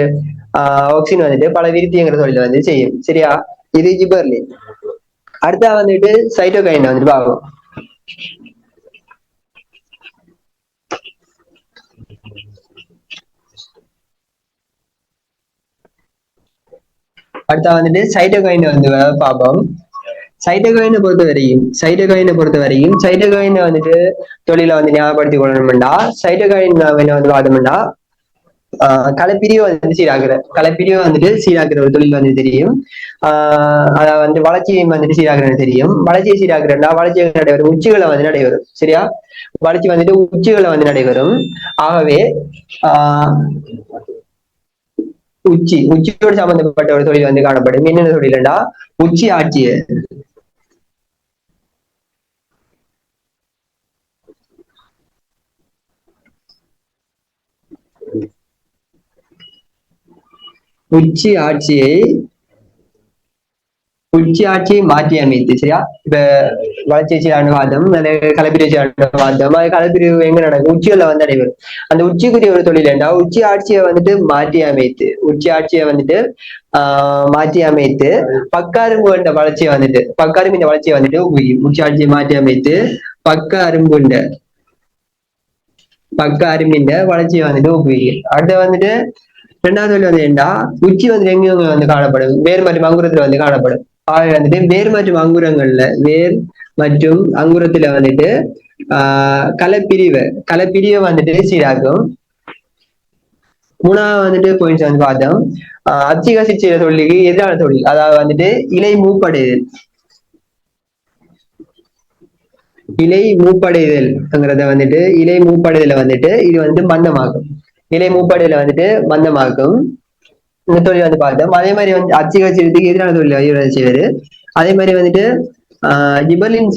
ஆக்சின் வந்துட்டு பல விருத்திங்கிற தொழில வந்து செய்யும். சரியா? இது ஜிபர்லின். அடுத்தா வந்துட்டு சைட்டோகைன் வந்துட்டு பார்க்கும். அடுத்தா வந்துட்டு சைட்டோகைன் வந்து பார்ப்போம். சைட்டோகைனை பொறுத்த வரையும் சைட்டோகைனை வந்துட்டு தொழில வந்து ஞாபகப்படுத்திக் கொள்ளணும்னா சைட்டோகைன் வந்து பார்த்தோம்னா கலப்பிரிவு வந்துட்டு சீராக்குற ஒரு தொழில் வந்து தெரியும். அதாவது வந்து வளர்ச்சியை வந்துட்டு சீராக்குறது தெரியும். வளர்ச்சியை சீராக்குறா வளர்ச்சி நடைபெறும் உச்சிகளை வந்து நடைபெறும். சரியா? வளர்ச்சி வந்துட்டு உச்சிகளை வந்து நடைபெறும். ஆகவே உச்சியோடு சம்பந்தப்பட்ட ஒரு தொழில் வந்து காணப்படும். என்னென்ன தொழில்னா உச்சி ஆட்சியை உச்சி ஆட்சியை ஆட்சியை மாற்றி அமைத்து சரியா. இப்ப வளர்ச்சி அணுவாதம் கலப்பிரிச்சி அணுவாதம் அது கலப்பிரிவு எங்க நடக்கும் உச்சியில வந்து நடைபெறும். அந்த உச்சிக்குரிய ஒரு தொழில் என்றா உச்சி ஆட்சியை வந்துட்டு மாற்றி அமைத்து உச்சி ஆட்சியை வந்துட்டு மாற்றி அமைத்து பக்காரும்பு என்ற வளர்ச்சியை வந்துட்டு பக்காரும்பு இந்த வளர்ச்சியை வந்துட்டு உச்சி ஆட்சியை மாற்றி அமைத்து பக்க அரும்புண்ட அரும்பின் வளர்ச்சியை வந்துட்டு ஊக்குவிக்கும். அடுத்து வந்துட்டு ரெண்டாவது வழி வந்து என்னன்னா உச்சி வந்து எங்க வந்து காணப்படும் வேர் மற்றும் அங்குரத்துல வந்து காணப்படும். ஆக வந்துட்டு வேர் மற்றும் அங்குரங்கள்ல வேர் மற்றும் அங்குரத்துல வந்துட்டு கலப்பிரிவை வந்துட்டு சீராக்கும். மூணாவது வந்துட்டு பாயிண்ட்ஸ் வந்து பார்த்தோம் அச்சிகசி செய்த தொழிலுக்கு எதிரான தொழில் அதாவது வந்துட்டு இலை மூப்படைதல் வந்துட்டு இலை மூப்படைதல வந்துட்டு இது வந்து மந்தமாக்கும். இலை மூப்படைதல வந்துட்டு மந்தமாக்கும். இந்த தொழில் வந்து பார்த்தோம். அதே மாதிரி வந்து அச்சிகச்சதுக்கு எதிரான தொழில் செய்வது. அதே மாதிரி வந்துட்டு ஜிபர்லின்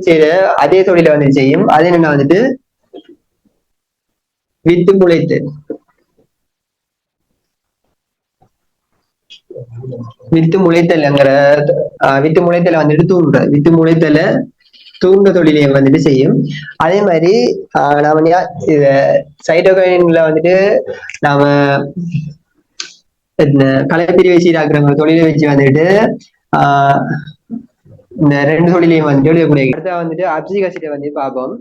செய்யற அதே தொழிலை வந்து செய்யும். அது என்னன்னா வந்துட்டு வித்து முளைத்தல் வித்து முளைத்தல வந்துட்டு வித்து முளைத்தல தூண்ட தொழிலையும் வந்துட்டு செய்யும். அதே மாதிரி நாம சைட்டோகைன்ல வந்துட்டு நாம கலைப்பிரிவை சீராக்குற தொழிலை வச்சு வந்துட்டு இந்த ரெண்டு தொழிலையும் வந்து எழுதக்கூடிய. அடுத்த வந்துட்டு அப்சிக் அசிட்டை வந்து பார்ப்போம்.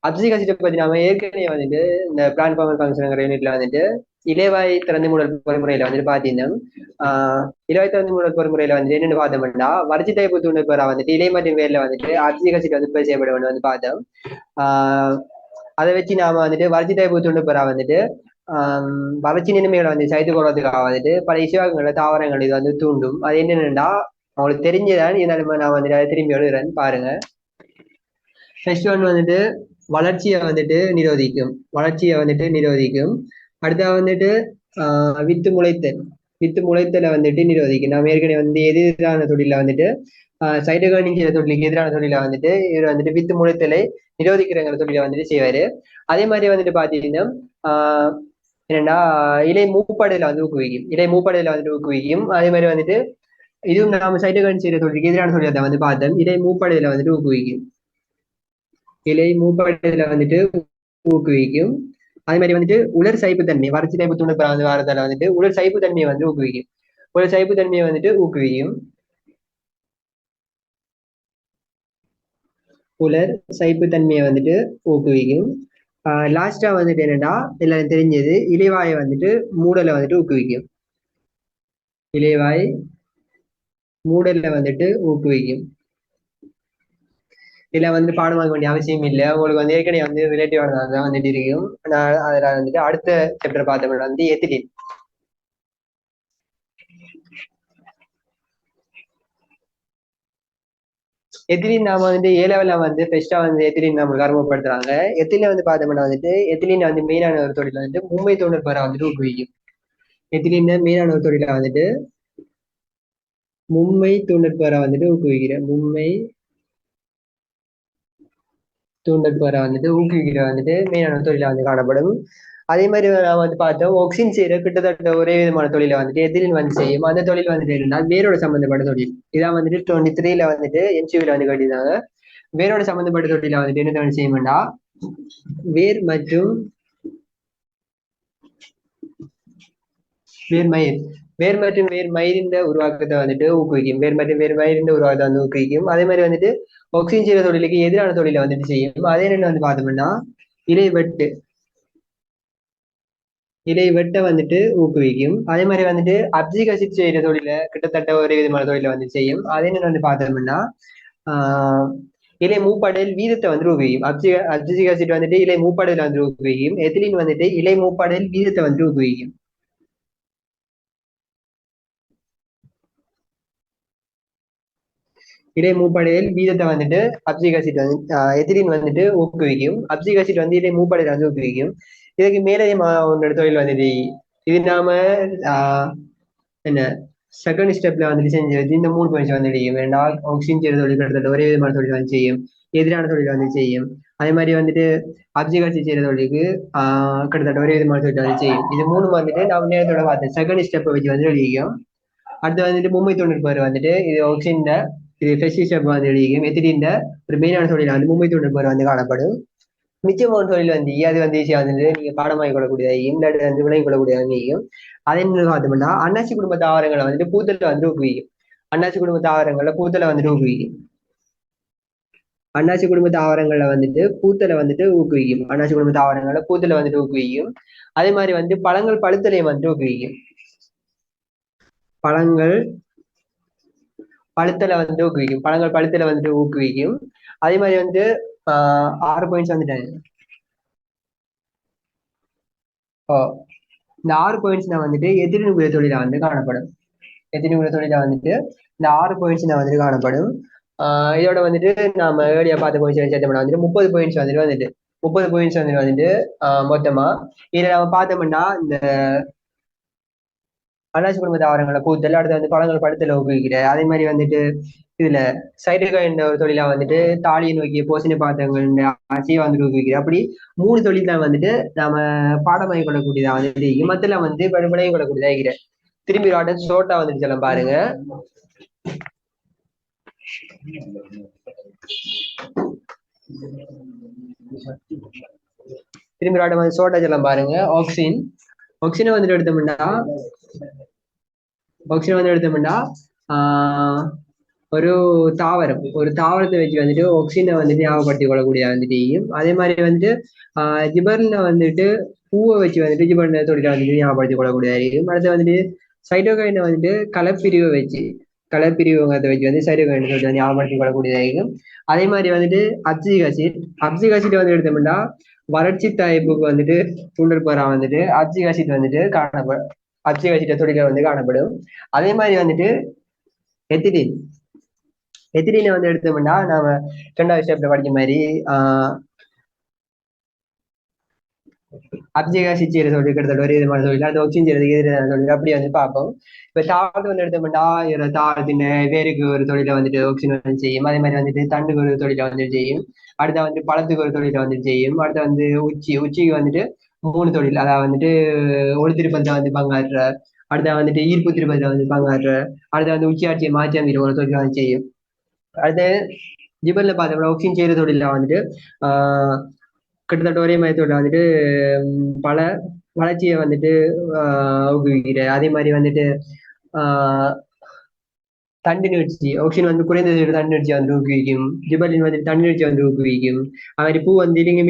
அப்சிக் அசிட்டை பத்தி நாம ஏற்கனவே வந்துட்டு இந்த பிளான் ஃபார்மல் ஃபங்க்ஷன் யூனிட்ல வந்துட்டு இலைவாய் திறந்து மூடல் பொறிமுறையில வந்துட்டு பாத்தீங்கன்னா இலைவாய் திறந்து மூடல் பொறிமுறையில வந்து என்னென்னு பார்த்தோம்னா வறட்சி டைப்பு தூண்டல் பெறா வந்துட்டு இலை மற்றும் வேர்ல வந்துட்டு அப்சிக் அசிட் வந்து செய்யப்பட வேண்டும் வந்து பார்த்தோம். அதை வச்சு நாம வந்துட்டு வறட்சி டைப்பு தூண்டல் பெறா வந்துட்டு வளர்ச்சி நிலைமைகளை வந்து செய்து கொள்வதற்காக வந்துட்டு பல இசைவாகங்களை தாவரங்கள் இது வந்து தூண்டும். அது என்னென்னா அவங்களுக்கு தெரிஞ்சதான் இருந்தாலும் நான் வந்துட்டு அதை திரும்பி எழுதுறேன் பாருங்க. ஃபர்ஸ்ட் ஒன் வந்துட்டு வளர்ச்சியை வந்துட்டு நிரோதிக்கும். அடுத்த வந்துட்டு வித்து முளைத்தலை வந்துட்டு நிரோதிக்கும். நாம் ஏற்கனவே வந்து எதிரான தொழில வந்துட்டு சைட்டோகைனிக் தொழிலுக்கு எதிரான தொழில வந்துட்டு இவர் வந்துட்டு வித்து முளைத்தலை நிரோதிக்கிறங்கிற தொழிலை வந்துட்டு செய்வாரு. அதே மாதிரி வந்துட்டு பாத்தீங்கன்னா என்னன்னா இலை மூப்படையில வந்து ஊக்குவிக்கும். அதே மாதிரி வந்துட்டு இதுவும் நாம சைட்டோகைன் செய்யற தொழிலுக்கு எதிரான தொழிலை வந்து பார்த்தோம். இலை மூப்படையில வந்துட்டு ஊக்குவிக்கும். அதே மாதிரி வந்துட்டு உலர் சைப்புத்தன்மை வறட்சி டைப்பு தூண்டு வாரத்தால வந்துட்டு உலர் சைப்புத்தன்மையை வந்து ஊக்குவிக்கும். உலர் சைப்புத்தன்மையை வந்துட்டு ஊக்குவிக்கும். லாஸ்டா வந்துட்டு என்னன்னா எல்லாரும் தெரிஞ்சது இலைவாயை வந்துட்டு மூடலை வந்துட்டு ஊக்குவிக்கும். இதுல வந்து பாடம் வாங்க வேண்டிய அவசியம் இல்லை. உங்களுக்கு வந்து ஏற்கனவே வந்து ரிலேட்டிவானதான் வந்துட்டு இருக்கும். அதுல வந்துட்டு அடுத்த சாப்டர் பார்த்தோம்னா வந்து எத்திலின். நாம வந்து ஏலவெல்லாம் வந்து பெஸ்டா வந்து எத்திலின் நம்மளுக்கு அறிமுகப்படுத்துறாங்க. எத்திலின் வந்து பார்த்தோம்னா வந்துட்டு எத்திலின் வந்து மெயினான ஒரு தொழில வந்துட்டு மும்பை தோண்டல் பெற வந்துட்டு ஊக்குவிக்கும். எத்திலின் மெயினான ஒரு தொழில வந்துட்டு மும்பை தூண்டல் பெற வந்துட்டு ஊக்குவிக்கிற வந்துட்டு மெயினான தொழில வந்து காணப்படும். அதே மாதிரி நான் வந்து பார்த்தோம் ஒக்சின் செய்யற கிட்டத்தட்ட ஒரே விதமான தொழில வந்துட்டு எதிரின் வந்து செய்யும். அந்த தொழில் வந்துட்டு என்னன்னா வேரோட சம்பந்தப்பட்ட தொழில். இதான் வந்துட்டு 23ல வந்துட்டு என்சிவில வந்து கட்டியிருந்தாங்க. வேரோட சம்பந்தப்பட்ட தொழில வந்துட்டு என்ன தொழில் செய்யும்னா வேர் மற்றும் வேர் மயிரின் உருவாக்கத்தை வந்துட்டு ஊக்குவிக்கும். உருவாக்கத்தை வந்து ஊக்குவிக்கும். அதே மாதிரி வந்துட்டு ஒக்சின் செய்யற தொழிலுக்கு எதிரான தொழிலை வந்துட்டு செய்யும். அதே என்ன வந்து பார்த்தோம்னா இலை வெட்ட வந்துட்டு ஊக்குவிக்கும். அதே மாதிரி வந்துட்டு அப்சிக் அசிட் செய்யற தொழில கிட்டத்தட்ட ஒரே விதமான தொழில வந்து செய்யும். அதே என்ன வந்து பார்த்தோம்னா இலை மூப்படையில் வீதத்தை வந்து ஊக்குவிக்கும். அப்சிக் அசிட் வந்துட்டு இலை மூப்படையில வந்து ஊக்குவிக்கும். எத்திலின் வந்துட்டு இலை மூப்படையில் வீதத்தை வந்து ஊக்குவிக்கும். இலை மூப்படையில் வீதத்தை வந்துட்டு அப்சிக் அசிட் வந்து எத்திலின் வந்துட்டு ஊக்குவிக்கும். அப்சிக் அசிட் வந்து இலை மூப்படையில வந்து ஊக்குவிக்கும். இதுக்கு மேலே உங்களோட தொழில் வந்துட்டு இது நாம என்ன செகண்ட் ஸ்டெப்ல வந்துட்டு செஞ்சு இந்த 3 பாயிண்ட்ஸ் வந்துட்டு வேண்டாம் ஆக்சிஜன் செய்யற தொழில் கிட்டத்தட்ட ஒரே விதமான தொழில் வந்து செய்யும். எதிரான தொழிலை வந்து செய்யும். அதே மாதிரி வந்துட்டு அப்ஜிகாட்சி செய்யற தொழிலுக்கு கிட்டத்தட்ட ஒரே விதமான தொழில் வந்து செய்யும். இது மூணு வந்துட்டு நான் நேரத்தோட பார்த்தேன். செகண்ட் ஸ்டெப்பை வச்சு வந்து எழுதிக்கும். அடுத்து வந்துட்டு மும்பை தொழிற்பேர் வந்துட்டு இது ஒக்சின்ட இது ஃபெஸ்ட் ஸ்டெப் வந்து எழுதிக்கும். எத்திரிந்த ஒரு மெயினான தொழில் வந்து மும்பை தொழிற்பேர் வந்து காணப்படும். மிச்சமான தொழில் வந்து அது வந்து ஈஸியாக வந்துட்டு நீங்க பாடமாகி கொள்ளக்கூடியதையும் இல்லாட்டி வந்து விளங்கி கொள்ளக்கூடியதையும் அதே பார்த்தோம்னா அண்ணாச்சி குடும்ப தாவரங்களை வந்துட்டு பூத்தல வந்து ஊக்குவிக்கும். அண்ணாச்சி குடும்ப தாவரங்கள்ல பூத்தலை வந்துட்டு ஊக்குவிக்கும். அண்ணாச்சி குடும்ப தாவரங்கள்ல வந்துட்டு பூத்தலை வந்துட்டு ஊக்குவிக்கும். அண்ணாச்சி குடும்ப தாவரங்கள்ல பூத்தலை வந்துட்டு ஊக்குவிக்கும். அதே மாதிரி வந்து பழங்கள் பழுத்தலையும் வந்துட்டு ஊக்குவிக்கும். பழங்கள் பழுத்தலை வந்து ஊக்குவிக்கும். பழங்கள் பழுத்தலை வந்துட்டு ஊக்குவிக்கும். அதே மாதிரி வந்து 6 பாயிண்ட்ஸ் வந்துட்டாங்க. இந்த 6 பாயிண்ட்ஸ் வந்துட்டு எதிர்நுகுல தொழிலா வந்து காணப்படும். எதிர்நுகுல தொழிலா வந்துட்டு இந்த 6 பாயிண்ட்ஸ் வந்துட்டு காணப்படும். இதோட வந்துட்டு நாம ஏரியா பார்த்த பாயிண்ட்ஸ் சேர்த்தோம்னா வந்துட்டு 30 பாயிண்ட்ஸ் வந்துட்டு 30 பாயிண்ட்ஸ் வந்துட்டு மொத்தமா இதை நம்ம பார்த்தோம்னா இந்த அண்ணாச்சி குடும்ப தாவரங்களை பூத்தல், அடுத்து வந்து பழங்கள் படுத்தல ஊக்குவிக்கிற, அதே மாதிரி வந்துட்டு இதுல சைடுகாயின் ஒரு தொழிலா வந்துட்டு தாலியை நோக்கிய போசனை பாத்திரங்கள் ஆட்சியை வந்துட்டு ஊக்குவிக்கிற. அப்படி 3 தொழில் தான் வந்துட்டு நாம பாடமாகி கொள்ளக்கூடியதா வந்துட்டு மத்தில வந்து விளைய கொள்ளக்கூடியதா இருக்கிற. திரும்பி ஆர்டர் ஷோட்டா வந்துட்டு சொல்ல பாருங்க. திரும்பி ஆர்டர் வந்து ஷோட்டா சொல்ல பாருங்க. ஆக்சினை வந்துட்டு எடுத்தோம்னா ஒரு தாவரத்தை வச்சு வந்துட்டு ஒக்சினை வந்துட்டு ஞாபகப்படுத்திக் கொள்ளக்கூடிய வந்துட்டு. அதே மாதிரி வந்துட்டு ஜிபர்ல வந்துட்டு பூவை வச்சு வந்துட்டு ஜிபர்ல தொழிலை வந்துட்டு ஞாபகப்படுத்திக் கொள்ளக்கூடிய இருக்கும். அடுத்து வந்துட்டு சைட்டோகைனை வந்துட்டு கலப்பிரிவை வச்சு வந்து சைட்டோகைனை தொழிலை ஞாபகப்படுத்திக் கொள்ளக்கூடியதாகும். அதே மாதிரி வந்துட்டு அப்சிக் ஆசிட் வந்து எடுத்தோம்னா வறட்சி தாய்ப்புக்கு வந்துட்டு தூண்டல் போறா வந்துட்டு அப்சிக் ஆசிட் வந்துட்டு காணப்படும். அப்சிக் ஆசிட் தொழிலை வந்து காணப்படும். அதே மாதிரி வந்துட்டு எத்திரினை வந்து எடுத்தோம்னா நாம 2வது ஸ்டெப்ல படிச்ச மாதிரி அப்ஜெகா சிச்சியரை சொல்லி கிட்டத்தட்ட ஒரு விதமான தொழில், அது ஒக்சின் செய்யறதுக்கு எதிரான தொழில் அப்படி வந்து பார்ப்போம். இப்ப தாவரத்தை வந்து எடுத்தோம்னா தாவரத்தின் வேருக்கு ஒரு தொழிலை வந்துட்டு ஒக்சின் வந்து செய்யும். அதே மாதிரி வந்துட்டு தண்டுக்கு ஒரு தொழிலை வந்துட்டு செய்யும். அடுத்த வந்து பழத்துக்கு ஒரு தொழிலை வந்துட்டு செய்யும். அடுத்த வந்து உச்சிக்கு வந்துட்டு 3 தொழில், அதாவது வந்துட்டு ஒளித்திருப்பத்தை வந்து பங்காற்ற, அடுத்த வந்துட்டு ஈர்ப்பு திருப்பத்தை வந்து பங்காற்ற, அடுத்த வந்து உச்சியாட்சியை மாற்றி அமைக்கிற ஒரு தொழிலை வந்து செய்யும். அடுத்து ஜிபர்ல பார்த்தோம்னா ஒக்சின் செய்யற தொழில வந்துட்டு கிட்டத்தட்ட ஒரே மையத்தோட வந்துட்டு பல வளர்ச்சியை வந்துட்டு ஊக்குவிக்கிற. அதே மாதிரி வந்துட்டு தண்டு நீட்சி ஆக்சிஜன் வந்து குறைந்த தண்டு நீட்சி வந்து ஊக்குவிக்கும். ஜிபர்லின் வந்து தண்டு நீட்சி வந்து ஊக்குவிக்கும். அது பூ வந்து இலிங்க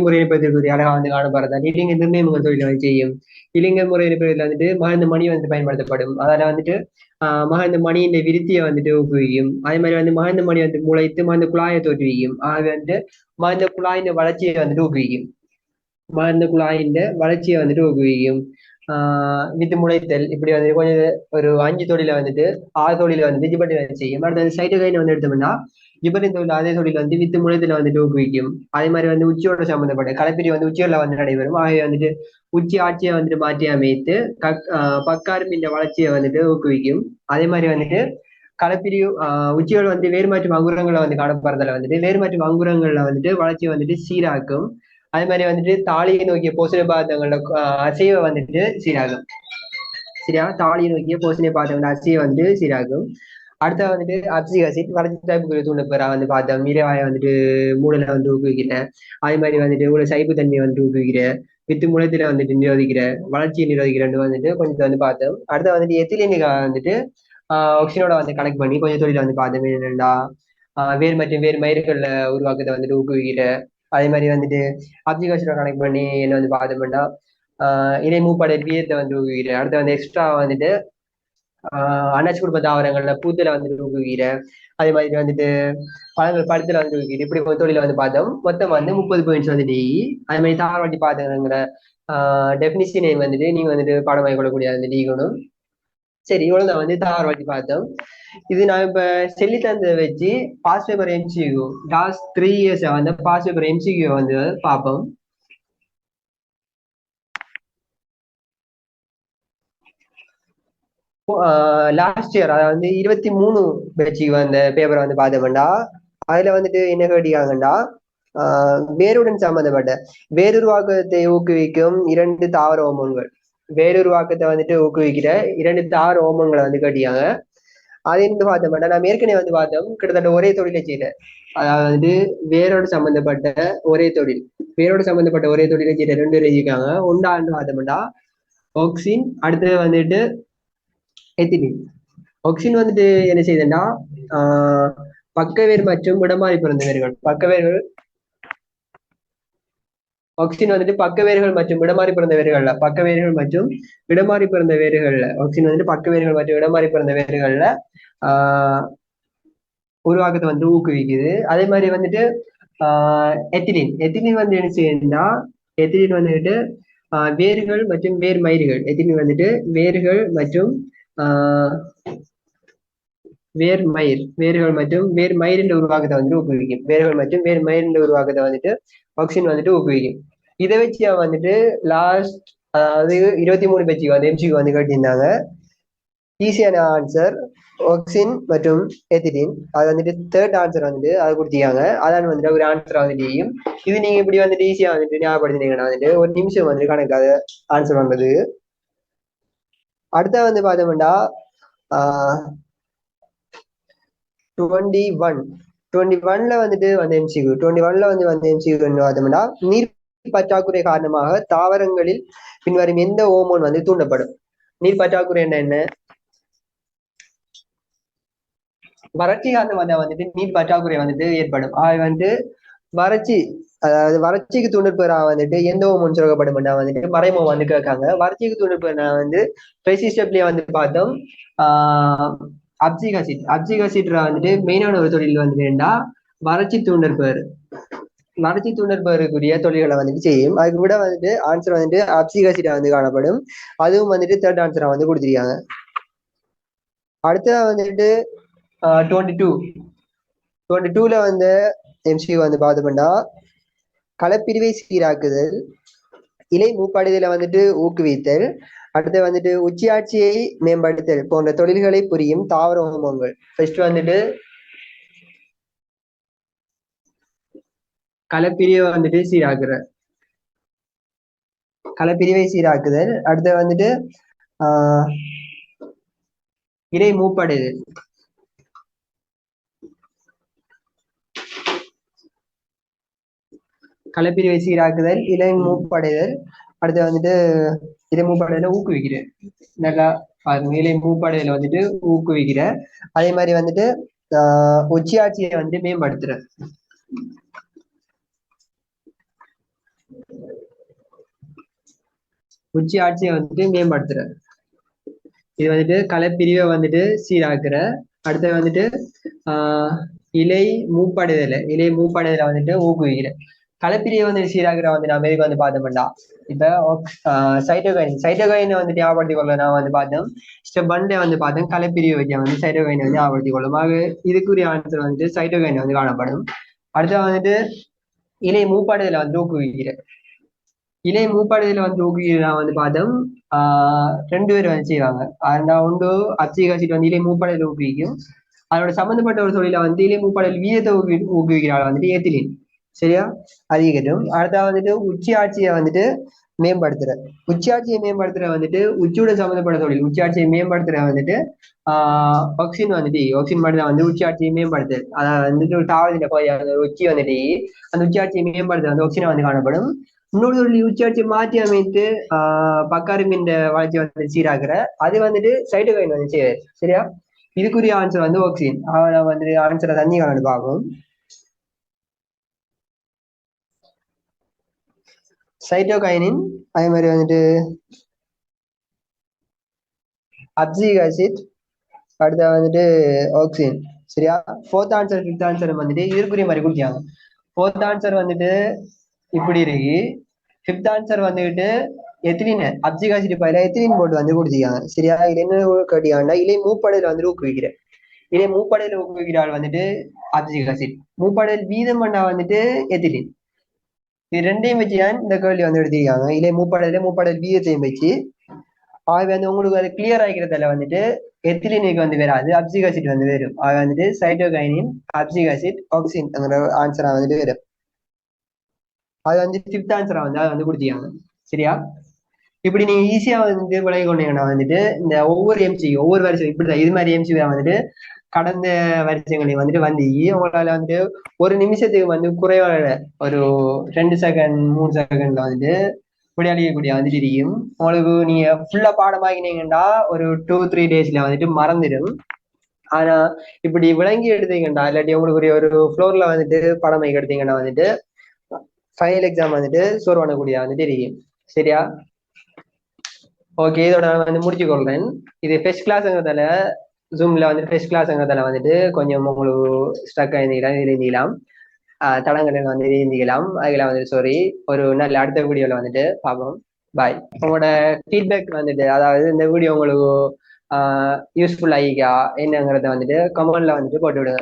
முறையினப்பதற்கு அழகா வந்து காணப்படுறதா இலிங்க நிர்ணயங்கள் தொழிலை வந்து செய்யும். இலிங்க முறையினப்பதில் வந்துட்டு மகந்த மணி வந்து பயன்படுத்தப்படும். அதில் வந்துட்டு மகந்த மணியின் விருத்தியை வந்துட்டு ஊக்குவிக்கும். அதே மாதிரி வந்து மகந்த மணி வந்து முளைத்து மகந்த குழாயை தோற்றுவிக்கும். ஆக வந்து மகந்த குழாயின் வளர்ச்சியை வந்துட்டு ஊக்குவிக்கும். மகந்த குழாயின் வளர்ச்சியை வந்துட்டு ஊக்குவிக்கும். வித்து முளைத்தல் இப்படி வந்து கொஞ்சம் ஒரு 5 தொழில வந்துட்டு 6 தொழில வந்துட்டு ஜிபர்லின் செய்யும். அடுத்தது சைட்டோகைன் வந்து எடுத்தோம்னா ஜிபர்லின் தொழில் அதே தொழில் வந்து வித்து முளைத்தல வந்துட்டு ஊக்குவிக்கும். அதே மாதிரி வந்து உச்சியோட சம்பந்தப்பட்ட கலப்பிரி வந்து உச்சியோட வந்து நடைபெறும். ஆகிய வந்துட்டு உச்சி ஆட்சியை வந்துட்டு மாற்றி அமைத்து பக்காரும் இந்த வளர்ச்சியை வந்துட்டு ஊக்குவிக்கும். அதே மாதிரி வந்துட்டு கலப்பிரிவு உச்சியோட வந்து வேறுமாற்று அங்குரங்களை வந்து காணப்படுறதுல வந்துட்டு வேறுமாற்று அங்குரங்கள்ல வந்துட்டு வளர்ச்சியை வந்துட்டு சீராக்கும். அதே மாதிரி வந்துட்டு தாலியை நோக்கிய போசனை பாதங்களோட அசைவை வந்துட்டு சீராகும். சரியா, தாலியை நோக்கிய போசனை பாதங்களோட அசைவை வந்து சீராகும். அடுத்த வந்துட்டு அப்சிக் ஆசிட் வளர்ச்சி தாய்ப்புக்குரிய தூண்டப்பெறா வந்து பார்த்தோம். நீரவாயை வந்துட்டு மூடலை வந்து ஊக்குவிக்கிற. அதே மாதிரி வந்துட்டு உள்ள சைப்பு தன்மையை வந்துட்டு ஊக்குவிக்கிற. வித்து முளத்துல வந்துட்டு நிரோதிக்கிற, வளர்ச்சியை நிரோதிக்கிறன்னு வந்துட்டு கொஞ்சம் வந்து பார்த்தோம். அடுத்த வந்துட்டு எத்திலினிகா வந்துட்டு ஒக்சினோட வந்து கனெக்ட் பண்ணி கொஞ்சம் தொழில வந்து பார்த்தோம். என்னென்னா வேறு மற்றும் வேறு மயிர்கள்ல உருவாக்கத்தை வந்துட்டு ஊக்குவிக்கிற. அதே மாதிரி வந்துட்டு அப்ளிகேஷனை கனெக்ட் பண்ணி என்ன வந்து பார்த்தோம்னா இணை மூப்படை வீரத்தை வந்து ஊக்குவிக்கிற. அடுத்து வந்து எக்ஸ்ட்ரா வந்துட்டு அண்ணாச்சி குடும்ப தாவரங்கள்ல பூத்துல வந்துட்டு ஊக்குவிக்கிற. அதே மாதிரி வந்துட்டு பழங்கள் பழத்துல வந்து ஊக்குவிக்கிற. இப்படி தொழில வந்து பார்த்தோம். மொத்தம் வந்து 30 பாயிண்ட்ஸ் வந்துட்டு அதே மாதிரி தாவரவாட்டி பாத்தங்கிற டெபினிஷனை வந்துட்டு நீங்க வந்துட்டு பாடமாகி கொள்ளக்கூடிய வந்துட்டு ஈகணும். சரி, இவ்வளவுதான் வந்து தாவரவாட்டி பார்த்தோம். இது நான் இப்ப சொல்லி தந்ததை வச்சு past paper MCQ last 3 years வந்து பாஸ் பேப்பர் எம்சிக்யூ வந்து பார்ப்போம். லாஸ்ட் இயர் அதாவது வந்து 23 பேட்சுக்கு வந்த பேப்பரை வந்து பார்த்தோம்னா அதுல வந்துட்டு என்ன கேட்டிருக்காங்கன்னா வேருடன் சம்பந்தப்பட்ட வேருருவாக்கத்தை ஊக்குவிக்கும் 2 தாவர ஹோமோன்கள், வேருருவாக்கத்தை வந்துட்டு ஊக்குவிக்கிற 2 தாவர ஹோமோன்களை வந்து கேட்டிருக்காங்க. அது என்ன பார்த்தோம்னா நம்ம ஏற்கனவே வந்து பார்த்தோம், கிட்டத்தட்ட ஒரே தொழிலை செய்யற, அதாவது வேரோடு சம்பந்தப்பட்ட ஒரே தொழில், வேரோடு சம்பந்தப்பட்ட ஒரே தொழிலை செய்யற 2 பேர் இருக்காங்க. ஒன்றாண்டு பார்த்தோம்னா ஆக்சின், அடுத்தது வந்துட்டு எத்திலின். ஆக்சின் வந்துட்டு என்ன செய்யுதுன்னா பக்கவேர் மற்றும் இடமாறி பிறந்த வேர்கள், பக்கவேர்கள் ஆக்சின் வந்துட்டு பக்கவேர்கள் மற்றும் இடமாறி பிறந்த வேர்கள்ல, பக்கவேர்கள் மற்றும் இடமாறி பிறந்த வேர்கள்ல, ஆக்சின் வந்துட்டு பக்கவேர்கள் மற்றும் இடமாறி பிறந்த வேர்கள்ல உருவாக்கத்தை வந்து ஊக்குவிக்குது. அதே மாதிரி வந்துட்டு எத்திலின், எத்திலின் வந்து என்ன செய்யுதுன்னா, எத்திலின் வந்துட்டு வேர்கள் மற்றும் வேர் மயிர்கள், எத்திலின் வந்துட்டு வேர்கள் மற்றும் வேர் மயிர், வேர்கள் மற்றும் வேர் மயிரின் உருவாக்கத்தை வந்து ஊக்குவிக்கும், வேர்கள் மற்றும் வேர் மயிரின் உருவாக்கத்தை வந்துட்டு ஆக்சின் வந்துட்டு ஊக்குவிக்கும். இதை வச்சு வந்துட்டு லாஸ்ட், அதாவது 23 பேச்சுக்கு வந்து எம்சிக்கு வந்து கேட்டிருந்தாங்க. ஈஸியான ஆன்சர் ஆக்சின் மற்றும் எத்திலின். அது வந்துட்டு தேர்ட் ஆன்சர் வந்துட்டு அது கொடுத்திருக்காங்க. அதான் வந்துட்டு ஒரு ஆன்சர் வந்துட்டு இது நீங்க இப்படி வந்துட்டு ஈஸியா வந்துட்டு ஞாபகப்படுத்தினீங்கன்னா வந்துட்டு 1 நிமிஷம் வந்துட்டு கணக்காத ஆன்சர் பண்றது. அடுத்த வந்து பார்த்தோம்னா 21ல வந்துட்டு வந்து எம்சிக்கு, 21ல வந்து எம்சிக்கு பார்த்தோம்னா நீர் பற்றாக்குறை காரணமாக தாவரங்களில் பின்வரும் எந்த ஹோமோன் வந்து தூண்டப்படும்? நீர் பற்றாக்குறை என்ன? வறட்சி காரணம் வந்துட்டு நீர் பற்றாக்குறை வந்துட்டு ஏற்படும். அது வந்துட்டு வறட்சி, அதாவது வறட்சிக்கு தூண்டுபெறா வந்துட்டு எந்த ஹோமோன் சுரக்கப்படும் வந்துட்டு மறைமுகம் வந்து கேட்காங்க. வறட்சிக்கு தூண்டுபெறா வந்து பெசிஸ்டப்லயே வந்து பார்த்தோம் அப்சிக் ஆசிட், அப்சிக் ஆசிட் வந்துட்டு மெயினான ஒரு தொழில் வந்துட்டுண்டா வறட்சி தூண்டற்பேர், வறட்சி தூண்டற்பேருக்குரிய தொழில்களை வந்துட்டு செய்யும். அதுக்கு கூட வந்துட்டு ஆன்சர் வந்துட்டு அப்சிக் ஆசிட் வந்து காணப்படும். அதுவும் வந்துட்டு தேர்ட் ஆன்சரா வந்து கொடுத்துருக்காங்க. அடுத்த வந்துட்டு 22ல வந்து எம்சிக்கு வந்து பார்த்தோம்னா களப்பிரிவை சீராக்குதல், இலை மூப்படைதலை வந்துட்டு ஊக்குவித்தல், அடுத்து வந்துட்டு உச்சியாட்சியை மேம்படுத்தல் போன்ற தொழில்களை புரியும் தாவர ஹோமோன்கள். ஃபர்ஸ்ட் வந்துட்டு களப்பிரிவை வந்துட்டு சீராக்குற, களப்பிரிவை சீராக்குதல், அடுத்து வந்துட்டு இலை மூப்படைதல், களப்பிரிவை சீராக்குதல், இலை மூப்படைதல், அடுத்து வந்துட்டு இலை மூப்படைதல ஊக்குவிக்கிற, நல்லா பாருங்க, இலை மூப்படைதல வந்துட்டு ஊக்குவிக்கிற. அதே மாதிரி வந்துட்டு உச்சியாட்சியை வந்துட்டு மேம்படுத்துற, உச்சியாட்சியை வந்துட்டு மேம்படுத்துற. இது வந்துட்டு களப்பிரிவை வந்துட்டு சீராக்குற. அடுத்து வந்துட்டு இலை மூப்படைதல, இலை மூப்படைதல வந்துட்டு ஊக்குவிக்கிற. களப்பிரியை வந்து சீராகிற வந்து நம்ம எதுக்கு வந்து பார்த்தோம்னா இப்ப சைட்டோகைன், சைட்டோகைனை வந்து ஞாபகப்படுத்திக் கொள்ள நான் வந்து பார்த்தோம். ஸ்டெப் 1ல வந்து பார்த்தோம் களப்பிரிவை வச்சு வந்து சைட்டோகைனை வந்து ஞாபகப்படுத்திக் கொள்ளும். ஆக இதுக்குரிய ஆன்சர் வந்துட்டு சைட்டோகைன் வந்து காணப்படும். அடுத்து வந்துட்டு இலை மூப்படைதல வந்து ஊக்குவிக்கிற, இலை மூப்படைதல வந்து ஊக்குவிக்கிறதா வந்து பார்த்தோம் 2 பேர் வந்து செய்வாங்க. ஒன்று அப்சிக் ஆசிட் வந்து இலை மூப்படைதல ஊக்குவிக்கும். அதோட சம்பந்தப்பட்ட ஒரு தொழில வந்து இலை மூப்படைதல் வீதத்தை ஊக்குவிக்கிறாள் வந்துட்டு எத்திலின். சரியா, அதிகரிக்கும். அடுத்தா வந்துட்டு உச்சி ஆட்சியை வந்துட்டு மேம்படுத்துற, உச்சியாட்சியை மேம்படுத்துற வந்துட்டு உச்சியோட சம்மந்தப்பட்ட தொழில், உச்சியாட்சியை மேம்படுத்துற வந்துட்டு ஆக்சின் வந்துட்டு, ஆக்சின் மட்டும் வந்து உச்சியாட்சியை மேம்படுத்து, அதாவது வந்துட்டு ஒரு தாவரத்தின் உச்சி வந்துட்டு அந்த உச்சியாட்சியை மேம்படுத்த வந்து ஆக்சினை வந்து காணப்படும். இன்னொரு தொழில் உச்சியாட்சியை மாற்றி அமைத்து பக்காரிமின் வளர்ச்சி வந்து சீராக்குற, அது வந்துட்டு சைட்டோகைன் வந்து செய்யாது. சரியா, இதுக்குரிய ஆன்சர் வந்து ஆக்சின். நம்ம வந்துட்டு ஆன்சரை தண்ணி கலந்து பார்க்கும். சைட்டோகைனின், அதே மாதிரி வந்துட்டு அப்சிக் ஆசிட், அடுத்த வந்துட்டு ஆக்சின். சரியா, ஃபோர்த் ஆன்சர் ஃபிஃப்த் ஆன்சர் வந்துட்டு இதற்குரிய மாதிரி கொடுத்தாங்க. ஃபோர்த் ஆன்சர் வந்துட்டு இப்படி இருக்கு, ஃபிஃப்த் ஆன்சர் வந்துட்டு எத்திலின், அப்சிக் ஆசிட் பயில எத்திலின் போட்டு வந்து கொடுத்துருக்காங்க. சரியா, இது என்ன கேட்டீங்கன்னா இலை மூப்படையில வந்து ஊக்குவிக்கிற, இலை மூப்படையில ஊக்குவிக்கிறாள் வந்துட்டு அப்சிக் ஆசிட், மூப்படையில் வீதம் பண்ணா வந்துட்டு எத்திலின். இது ரெண்டையும் வச்சு தான் இந்த கேள்வி வந்து எடுத்திருக்காங்க. இலை மூப்படையில மூப்படையில் வீதத்தையும் வச்சு ஆகவே வந்து உங்களுக்கு அது கிளியர் ஆகிக்கிறதுல வந்துட்டு எத்திலினுக்கு வந்து வராது, அப்சிக் ஆசிட் வந்து வரும். ஆக வந்துட்டு சைட்டோகைனின், அப்சிக் ஆசிட், ஆக்சின்ங்கிற ஆன்சரா வந்துட்டு வரும். அது வந்து ஃபிஃப்த் ஆன்சரா வந்து அதை வந்து கொடுத்தியாங்க. சரியா? இப்படி நீங்க ஈஸியா வந்து விளங்கி கொண்டீங்கன்னா வந்துட்டு இந்த ஒவ்வொரு எம்சி ஒவ்வொரு வருஷம் இப்படிதான் இது மாதிரி எம்சி வந்துட்டு கடந்த வருஷங்களையும் வந்துட்டு வந்து உங்களால வந்துட்டு ஒரு நிமிஷத்துக்கு வந்து குறைவான ஒரு 2 செகண்ட் 3 செகண்ட்ல வந்துட்டு விளையாடிக்கக்கூடிய வந்துட்டு இருக்கும். உங்களுக்கு நீங்க ஃபுல்லா பாடமாக்கினீங்கன்னா ஒரு 2-3 டேஸ்ல வந்துட்டு மறந்துடும். ஆனா இப்படி விளங்கி எடுத்தீங்கன்னா இல்லாட்டி உங்களுக்கு ஒரு ஃப்ளோர்ல வந்துட்டு பாடமாக்கி எடுத்தீங்கன்னா வந்துட்டு ஃபைனல் எக்ஸாம் வந்துட்டு சோர் பண்ணக்கூடிய வந்துட்டு இருக்கும். சரியா? ஓகே, இதோட நான் வந்து முடிச்சு கொள்றேன். இது ஃபர்ஸ்ட் கிளாஸ்ங்கிறதால ஜூம்ல வந்து ஃபர்ஸ்ட் கிளாஸ்ங்கிறதால வந்துட்டு கொஞ்சம் உங்களுக்கு ஸ்டக் ஆயிருந்தீங்களா இருந்தீங்களாம், தடங்கள் வந்து இருந்தீங்களாம், அதுல வந்து சாரி. ஒரு நல்ல அடுத்த வீடியோல வந்துட்டு பார்ப்போம். பாய். உங்களோட ஃபீட்பேக் வந்துட்டு அதாவது இந்த வீடியோ உங்களுக்கு யூஸ்ஃபுல் ஆகிக்கா என்னங்கிறத வந்துட்டு கமெண்ட்ல வந்துட்டு போட்டு விடுங்க.